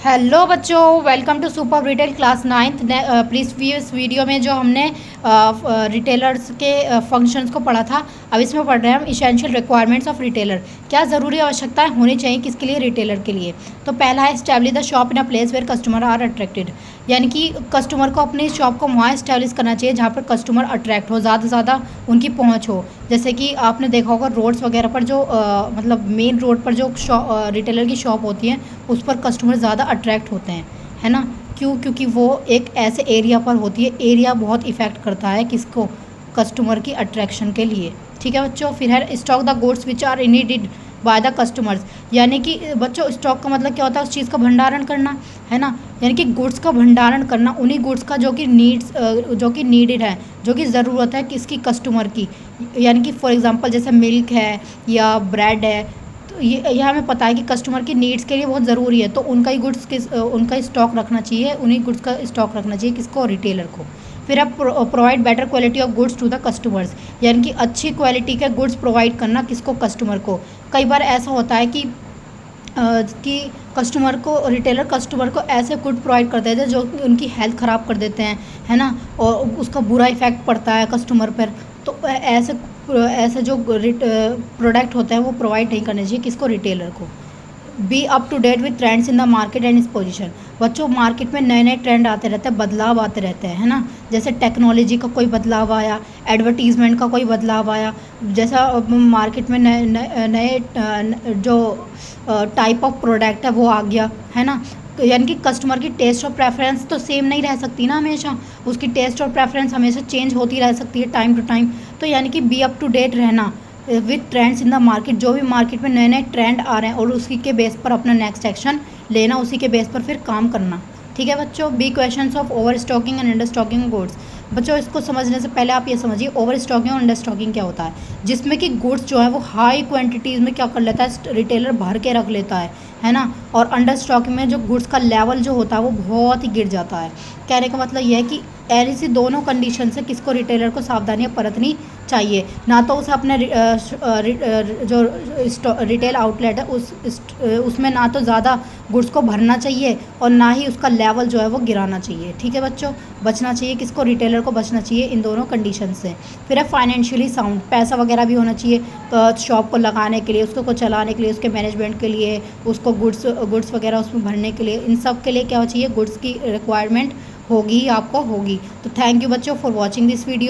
Hello बच्चों, welcome to super retail class ninth. Previous video में जो हमने रिटेलर्स के फंक्शंस को पढ़ा था, अब इसमें पढ़ रहे हैं हम इसेंशियल रिक्वायरमेंट्स ऑफ रिटेलर। क्या ज़रूरी आवश्यकताएं होनी चाहिए किसके लिए? रिटेलर के लिए। तो पहला है establish the shop in a place where customer are attracted, यानी कि कस्टमर को अपनी शॉप को वहाँ इस्टेब्लिश करना चाहिए जहाँ पर कस्टमर अट्रैक्ट हो, ज़्यादा से ज़्यादा उनकी पहुँच हो। जैसे कि आपने देखा होगा रोड्स वगैरह पर जो मतलब मेन रोड पर जो रिटेलर की शॉप होती है उस पर कस्टमर ज़्यादा अट्रैक्ट होते हैं, है ना। क्यों? क्योंकि वो एक ऐसे एरिया पर होती है, एरिया बहुत इफ़ेक्ट करता है किसको? कस्टमर की अट्रैक्शन के लिए। ठीक है बच्चों। फिर है stock the goods which are needed by the customers, यानी कि बच्चों स्टॉक का मतलब क्या होता है? उस चीज़ का भंडारण करना, है ना। यानी कि गुड्स का भंडारण करना, उन्हीं गुड्स का जो कि नीडेड है, जो कि ज़रूरत है किसकी? कस्टमर की। यानी कि फॉर एग्जांपल जैसे मिल्क है या ब्रेड है, तो ये हमें पता है कि कस्टमर की नीड्स के लिए बहुत ज़रूरी है, तो उनका ही गुड्स उनका स्टॉक रखना चाहिए, उन्हीं गुड्स का स्टॉक रखना चाहिए किसको? रिटेलर को। फिर आप provide better quality of goods to the customers, यानी कि अच्छी क्वालिटी के गुड्स प्रोवाइड करना किसको? कस्टमर को। कई बार ऐसा होता है कि कस्टमर को, रिटेलर कस्टमर को ऐसे गुड प्रोवाइड कर देते हैं जो उनकी हेल्थ ख़राब कर देते हैं, है ना, और उसका बुरा इफ़ेक्ट पड़ता है कस्टमर पर। तो ऐसे जो प्रोडक्ट होता है वो प्रोवाइड नहीं करने चाहिए किसको? रिटेलर को। Be up to date with trends in the market and इस पोजीशन, बच्चों मार्केट में नए नए ट्रेंड आते रहते हैं, बदलाव आते रहते हैं, है ना। जैसे टेक्नोलॉजी का कोई बदलाव आया, एडवर्टीज़मेंट का कोई बदलाव आया, जैसा मार्केट में नए नए जो टाइप ऑफ प्रोडक्ट है वो आ गया, है ना। तो यानी कि कस्टमर की टेस्ट और प्रेफरेंस तो सेम नहीं रह सकती ना हमेशा, उसकी टेस्ट और प्रेफरेंस हमेशा चेंज होती रह सकती है टाइम टू टाइम। तो यानी कि बी अप टू डेट रहना with trends in the market, जो भी मार्केट में नए नए ट्रेंड आ रहे हैं और उसी के बेस पर अपना नेक्स्ट एक्शन लेना, उसी के बेस पर फिर काम करना। ठीक है बच्चों। Be questions of overstocking and understocking goods, बच्चों इसको समझने से पहले आप ये समझिए ओवर स्टॉकिंग और अंडर स्टॉकिंग क्या होता है। जिसमें कि गुड्स जो है वो हाई क्वांटिटीज़ में क्या कर लेता है? रिटेलर भर के रख लेता है ना। और अंडर स्टॉकिंग में जो गुड्स का लेवल जो होता है वो बहुत ही गिर जाता है। कहने का मतलब यह है कि ऐसी दोनों कंडीशन से किसको? रिटेलर को सावधानियां बरतनी चाहिए। ना तो उसे अपने जो रिटेल आउटलेट है उसमें ना तो ज़्यादा गुड्स को भरना चाहिए और ना ही उसका लेवल जो है वो गिराना चाहिए। ठीक है बच्चों। बचना चाहिए किसको? रिटेलर को बचना चाहिए इन दोनों कंडीशन से। फिर है फाइनेंशियली साउंड, पैसा वगैरह भी होना चाहिए शॉप को लगाने के लिए, उसको चलाने के लिए, उसके मैनेजमेंट के लिए, उसको गुड्स वगैरह उसमें भरने के लिए, इन सब के लिए क्या चाहिए? गुड्स की रिक्वायरमेंट होगी ही, आपको होगी। तो थैंक यू बच्चों फॉर वॉचिंग दिस वीडियो।